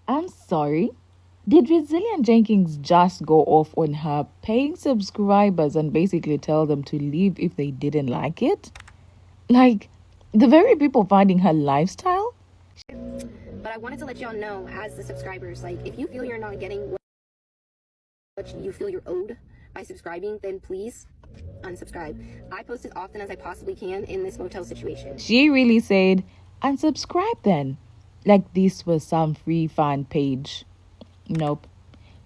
I'm sorry. Did Resilient Jenkins just go off on her paying subscribers and basically tell them to leave if they didn't like it? Like, the very people finding her lifestyle? But I wanted to let y'all know, as the subscribers, like, if you feel you're not getting what you feel you're owed by subscribing, then please unsubscribe. I post as often as I possibly can in this motel situation. She really said, unsubscribe then. Like this was some free fan page. Nope.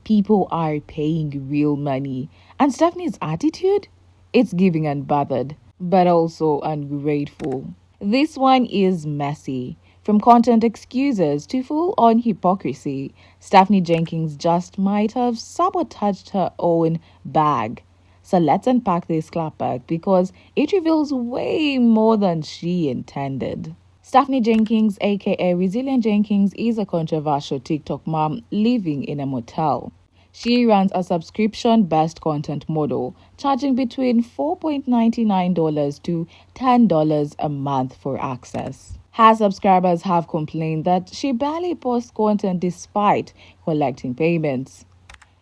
People are paying real money. And Stephanie's attitude? It's giving unbothered, but also ungrateful. This one is messy. From content excuses to full-on hypocrisy, Stephanie Jenkins just might have sabotaged her own bag. So let's unpack this clapback because it reveals way more than she intended. Stephanie Jenkins, aka Resilient Jenkins, is a controversial TikTok mom living in a motel. She runs a subscription-based content model, charging between $4.99 to $10 a month for access. Her subscribers have complained that she barely posts content despite collecting payments.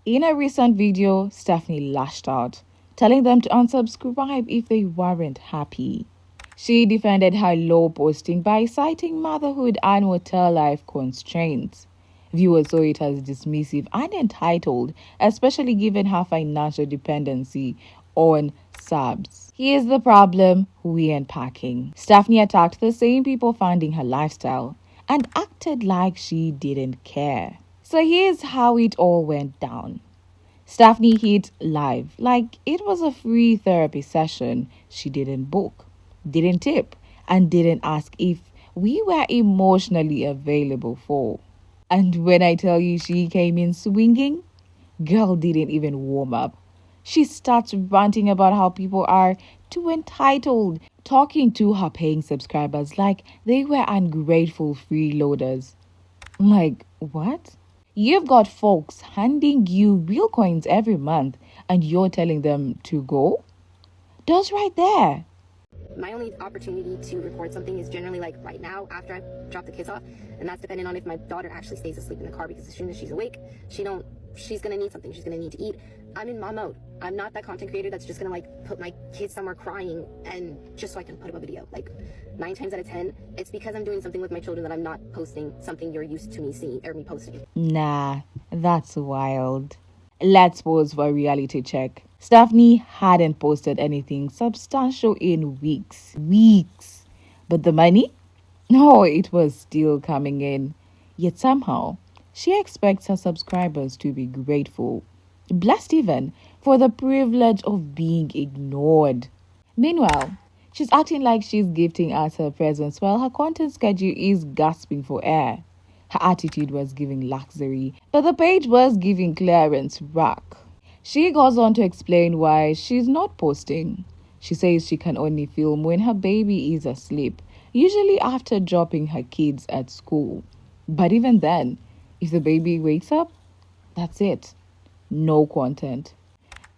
In a recent video, Stephanie lashed out, telling them to unsubscribe if they weren't happy. She defended her low posting by citing motherhood and hotel life constraints. Viewers saw it as dismissive and entitled, especially given her financial dependency on subs. Here's the problem we're unpacking. Stephanie attacked the same people funding her lifestyle and acted like she didn't care. So here's how it all went down. Stephanie hit live like it was a free therapy session she didn't book, didn't tip, and didn't ask if we were emotionally available for. And when I tell you she came in swinging, girl didn't even warm up. She starts ranting about how people are too entitled, talking to her paying subscribers like they were ungrateful freeloaders. Like, what? You've got folks handing you real coins every month and you're telling them to go? Those right there. My only opportunity to record something is generally like right now after I drop the kids off, and that's dependent on if my daughter actually stays asleep in the car, because as soon as she's awake, she's gonna need something. She's gonna need to eat. I'm in mom mode. I'm not that content creator that's just gonna like put my kids somewhere crying and just so I can put up a video. Like 9 times out of 10, it's because I'm doing something with my children that I'm not posting something you're used to me seeing or me posting. Nah, that's wild. Let's pause for a reality check. Stephanie hadn't posted anything substantial in weeks. But the money? No, it was still coming in. Yet somehow, she expects her subscribers to be grateful, blessed even, for the privilege of being ignored. Meanwhile, she's acting like she's gifting us her presence while her content schedule is gasping for air. Her attitude was giving luxury, but the page was giving clearance rack. She goes on to explain why she's not posting. She says she can only film when her baby is asleep, usually after dropping her kids at school. But even then, if the baby wakes up, that's it. No content.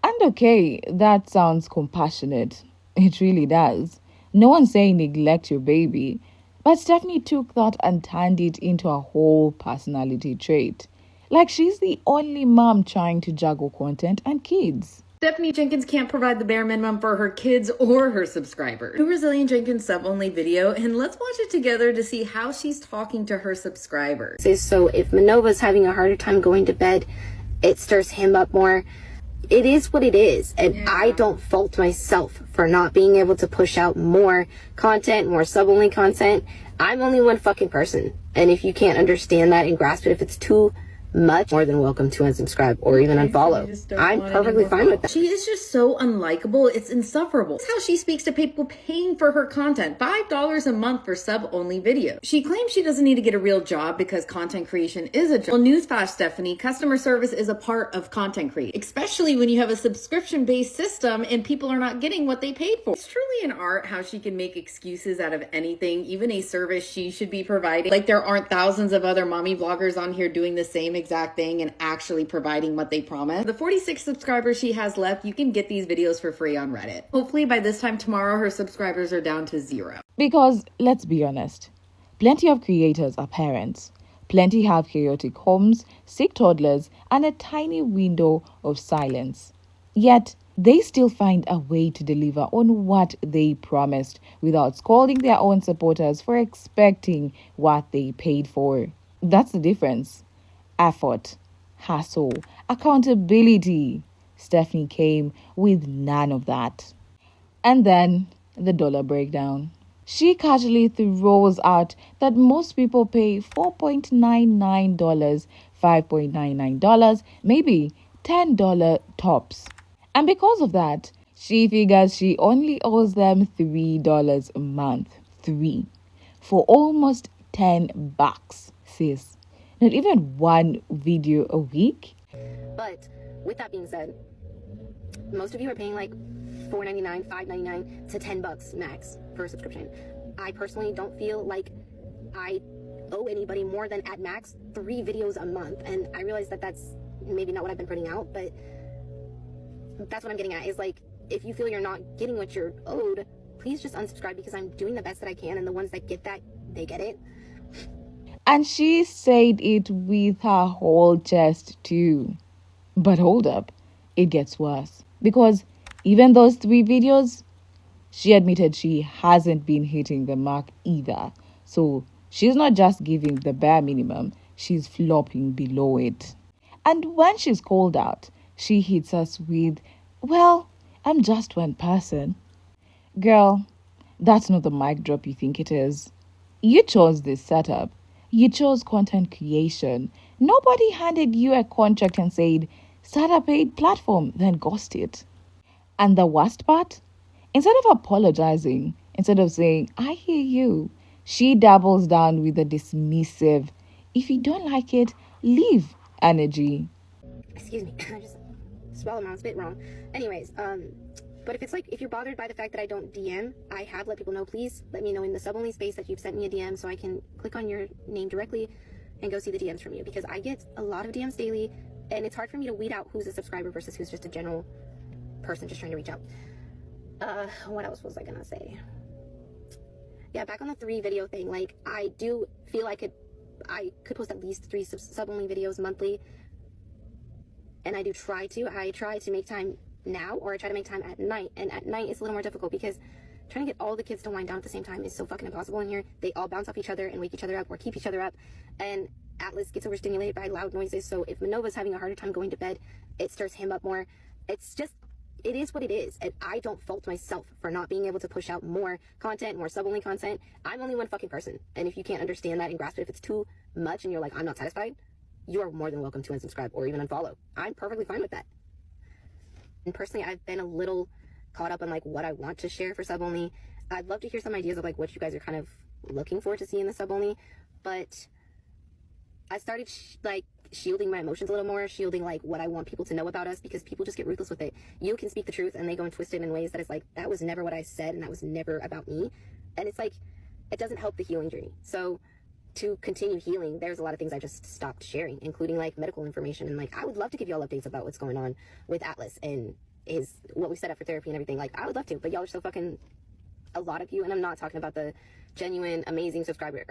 And okay, that sounds compassionate. It really does. No one's saying neglect your baby. But Stephanie took that and turned it into a whole personality trait. Like she's the only mom trying to juggle content and kids. Stephanie Jenkins can't provide the bare minimum for her kids or her subscribers. New Resilient Jenkins sub-only video, and let's watch it together to see how she's talking to her subscribers. So if Manova's having a harder time going to bed, it stirs him up more. It is what it is, and I don't fault myself for not being able to push out more content, more sub-only content. I'm only one fucking person, and if you can't understand that and grasp it, if it's too much, more than welcome to unsubscribe or even unfollow. I'm perfectly fine with that. She is just so unlikable, it's insufferable. That's how she speaks to people paying for her content. $5 a month for sub-only videos. She claims she doesn't need to get a real job because content creation is a job. Well, newsflash, Stephanie, customer service is a part of content creation, especially when you have a subscription-based system and people are not getting what they paid for. It's truly an art how she can make excuses out of anything, even a service she should be providing. Like there aren't thousands of other mommy vloggers on here doing the same exact thing and actually providing what they promised. The 46 subscribers she has left, you can get these videos for free on Reddit. Hopefully by this time tomorrow, her subscribers are down to 0. Because, let's be honest, plenty of creators are parents. Plenty have chaotic homes, sick toddlers, and a tiny window of silence. Yet, they still find a way to deliver on what they promised without scolding their own supporters for expecting what they paid for. That's the difference. Effort, hassle, accountability. Stephanie came with none of that. And then the dollar breakdown. She casually throws out that most people pay $4.99, $5.99, maybe $10 tops. And because of that, she figures she only owes them $3 a month. Three. For almost $10, sis. Not even one video a week. But with that being said, most of you are paying like $4.99, $5.99 to $10 max for a subscription. I personally don't feel like I owe anybody more than at max 3 videos a month, and I realize that that's maybe not what I've been putting out, but that's what I'm getting at, is like, if you feel you're not getting what you're owed, please just unsubscribe, because I'm doing the best that I can, and the ones that get that, they get it. And she said it with her whole chest too. But hold up, it gets worse. Because even those 3 videos, she admitted she hasn't been hitting the mark either. So she's not just giving the bare minimum, she's flopping below it. And when she's called out, she hits us with, well, I'm just one person. Girl, that's not the mic drop you think it is. You chose this setup. You chose content creation. Nobody handed you a contract and said, start a paid platform, then ghost it. And the worst part? Instead of apologizing, instead of saying, I hear you, she doubles down with a dismissive, if you don't like it, leave energy. Excuse me, I just swallowed my spit wrong. Anyways, but if it's like, if you're bothered by the fact that I don't DM, I have let people know, please let me know in the sub-only space that you've sent me a DM so I can click on your name directly and go see the DMs from you, because I get a lot of DMs daily and it's hard for me to weed out who's a subscriber versus who's just a general person just trying to reach out. What else was I gonna say? Yeah, back on the 3 video thing, like, I do feel I could post at least 3 sub-only videos monthly, and I try to make time now, or I try to make time at night, and at night it's a little more difficult because trying to get all the kids to wind down at the same time is so fucking impossible in here. They all bounce off each other and wake each other up or keep each other up, and Atlas gets overstimulated by loud noises, so if Manova's having a harder time going to bed, it stirs him up more. It's just, it is what it is, and I don't fault myself for not being able to push out more content, more sub-only content. I'm only one fucking person, and if you can't understand that and grasp it, if it's too much and you're like, I'm not satisfied, you are more than welcome to unsubscribe or even unfollow. I'm perfectly fine with that. And personally, I've been a little caught up on like what I want to share for sub-only. I'd love to hear some ideas of like what you guys are kind of looking for to see in the sub-only, but I started shielding my emotions a little more, shielding like what I want people to know about us, because people just get ruthless with it. You can speak the truth and they go and twist it in ways that it's like, that was never what I said and that was never about me. And it's like, it doesn't help the healing journey. So to continue healing, there's a lot of things I just stopped sharing, including like medical information. And like, I would love to give y'all updates about what's going on with Atlas and what we set up for therapy and everything. Like, I would love to, but y'all are so fucking, a lot of you, and I'm not talking about the genuine, amazing subscriber,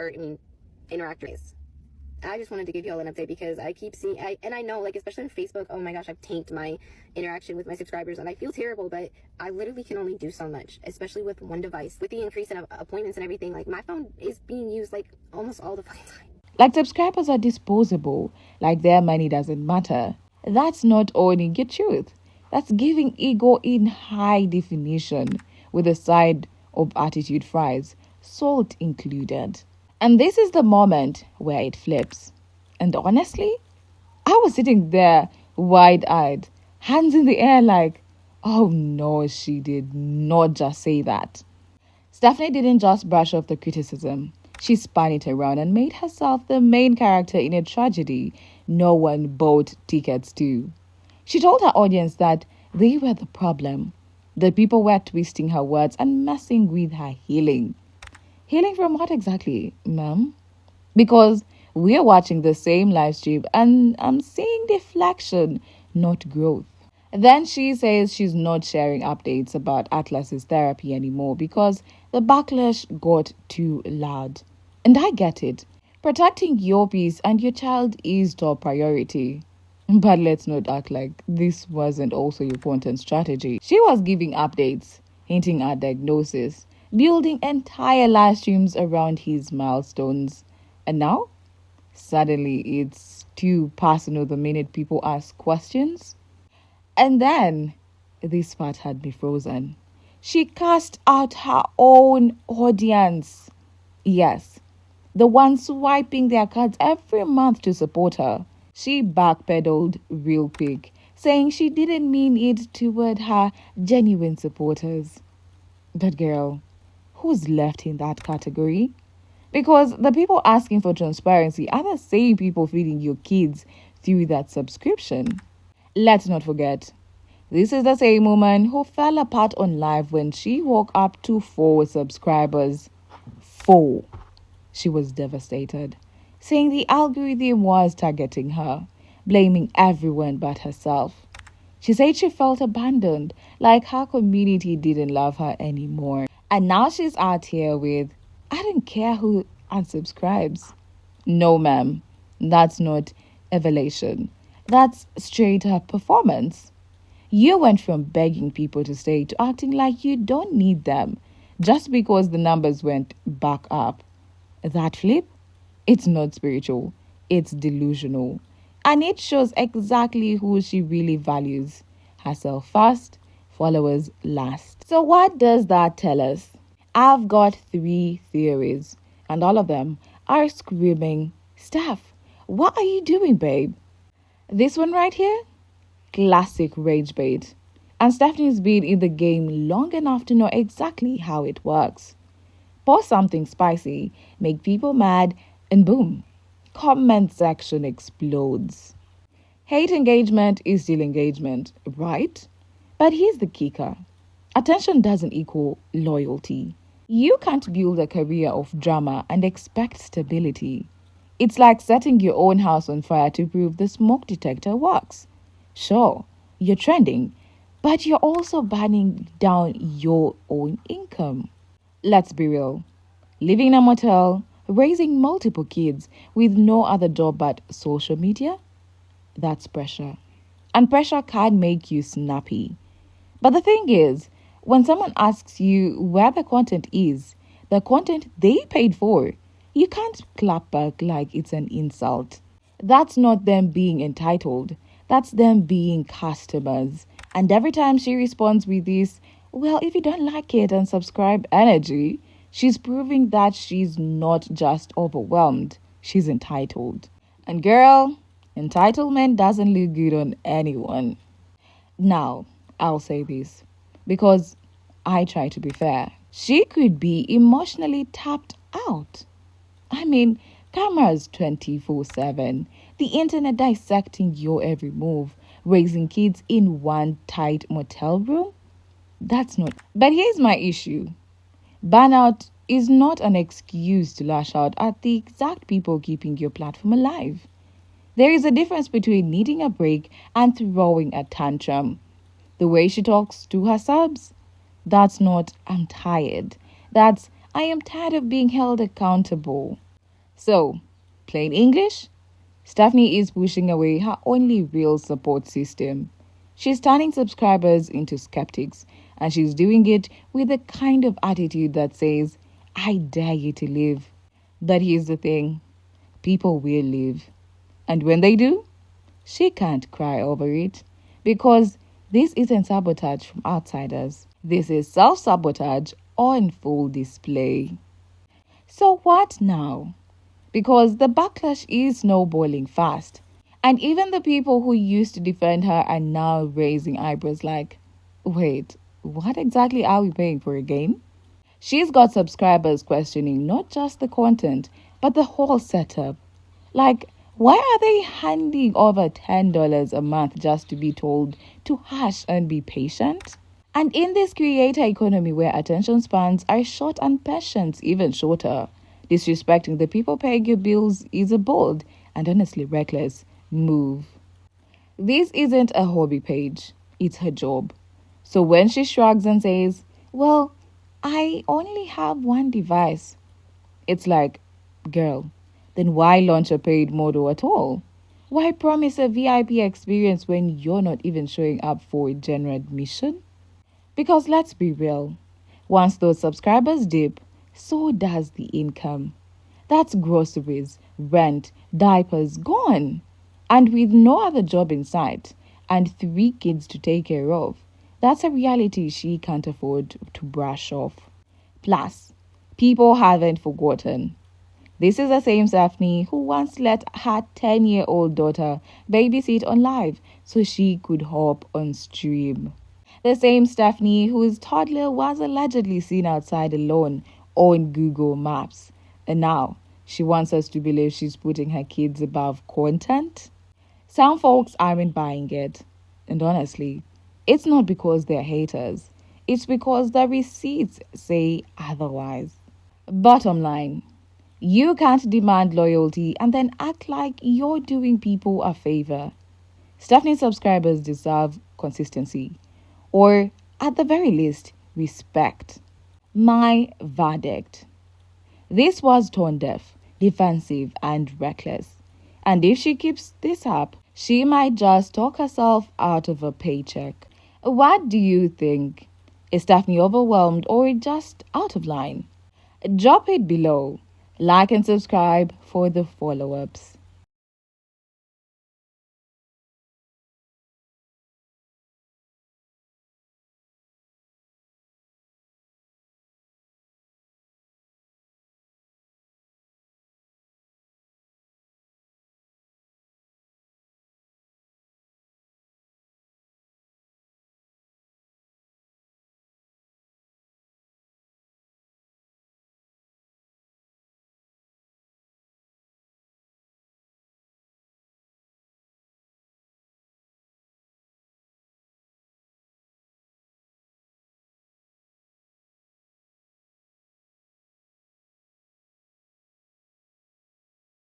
interactors. I just wanted to give y'all an update because I keep seeing, and I know, like, especially on Facebook, oh my gosh, I've tanked my interaction with my subscribers, and I feel terrible, but I literally can only do so much, especially with one device. With the increase in appointments and everything, like, my phone is being used, like, almost all the fucking time. Like, subscribers are disposable, like their money doesn't matter. That's not owning your truth. That's giving ego in high definition, with a side of attitude fries, salt included. And this is the moment where it flips. And honestly, I was sitting there wide-eyed, hands in the air like, oh no, she did not just say that. Stephanie didn't just brush off the criticism. She spun it around and made herself the main character in a tragedy no one bought tickets to. She told her audience that they were the problem, that people were twisting her words and messing with her healing. Healing from what exactly, ma'am? Because we're watching the same live stream and I'm seeing deflection, not growth. Then she says she's not sharing updates about Atlas's therapy anymore because the backlash got too loud. And I get it. Protecting your peace and your child is top priority. But let's not act like this wasn't also your content strategy. She was giving updates, hinting at diagnosis, building entire live streams around his milestones. And now, suddenly it's too personal the minute people ask questions. And then, this part had me frozen. She cast out her own audience. Yes, the ones swiping their cards every month to support her. She backpedaled real quick, saying she didn't mean it toward her genuine supporters. But girl, who's left in that category? Because the people asking for transparency are the same people feeding your kids through that subscription. Let's not forget, this is the same woman who fell apart on live when she woke up to 4 subscribers. 4. She was devastated, saying the algorithm was targeting her, blaming everyone but herself. She said she felt abandoned, like her community didn't love her anymore. And now she's out here with, I don't care who unsubscribes. No, ma'am, that's not evaluation. That's straight up performance. You went from begging people to stay to acting like you don't need them just because the numbers went back up. That flip? It's not spiritual, it's delusional. And it shows exactly who she really values. Herself first, followers last. So what does that tell us? I've got 3 theories, and all of them are screaming, Steph, what are you doing, babe? This one right here? Classic rage bait. And Stephanie's been in the game long enough to know exactly how it works. Post something spicy, make people mad, and boom, comment section explodes. Hate engagement is still engagement, right? But here's the kicker. Attention doesn't equal loyalty. You can't build a career of drama and expect stability. It's like setting your own house on fire to prove the smoke detector works. Sure, you're trending, but you're also burning down your own income. Let's be real. Living in a motel, raising multiple kids with no other job but social media? That's pressure. And pressure can make you snappy. But the thing is, when someone asks you where the content is, the content they paid for, you can't clap back like it's an insult. That's not them being entitled. That's them being customers. And every time she responds with this, well, if you don't like it and subscribe energy, she's proving that she's not just overwhelmed, she's entitled. And girl, entitlement doesn't look good on anyone. Now, I'll say this, because I try to be fair. She could be emotionally tapped out. I mean, cameras 24/7, the internet dissecting your every move, raising kids in one tight motel room? That's not. But here's my issue. Burnout is not an excuse to lash out at the exact people keeping your platform alive. There is a difference between needing a break and throwing a tantrum. The way she talks to her subs, that's not, I'm tired. That's, I am tired of being held accountable. So, plain English, Stephanie is pushing away her only real support system. She's turning subscribers into skeptics, and she's doing it with a kind of attitude that says, I dare you to live. But here's the thing, people will live. And when they do, she can't cry over it, because this isn't sabotage from outsiders. This is self-sabotage on full display. So what now? Because the backlash is snowballing fast. And even the people who used to defend her are now raising eyebrows like, wait, what exactly are we paying for a game? She's got subscribers questioning not just the content, but the whole setup. Like, why are they handing over $10 a month just to be told to hush and be patient? And in this creator economy where attention spans are short and patience even shorter, disrespecting the people paying your bills is a bold and honestly reckless move. This isn't a hobby page, it's her job. So when she shrugs and says, well, I only have one device, it's like, girl, then why launch a paid model at all? Why promise a VIP experience when you're not even showing up for general admission? Because let's be real, once those subscribers dip, so does the income. That's groceries, rent, diapers gone. And with no other job in sight and 3 kids to take care of, that's a reality she can't afford to brush off. Plus, people haven't forgotten. This is the same Stephanie who once let her 10-year-old daughter babysit on live so she could hop on stream. The same Stephanie whose toddler was allegedly seen outside alone on Google Maps. And now, she wants us to believe she's putting her kids above content? Some folks aren't buying it. And honestly, it's not because they're haters. It's because the receipts say otherwise. Bottom line, you can't demand loyalty and then act like you're doing people a favor. Stephanie's subscribers deserve consistency, or at the very least, respect. My verdict. This was tone deaf, defensive, and reckless. And if she keeps this up, she might just talk herself out of a paycheck. What do you think? Is Stephanie overwhelmed or just out of line? Drop it below. Like and subscribe for the follow-ups.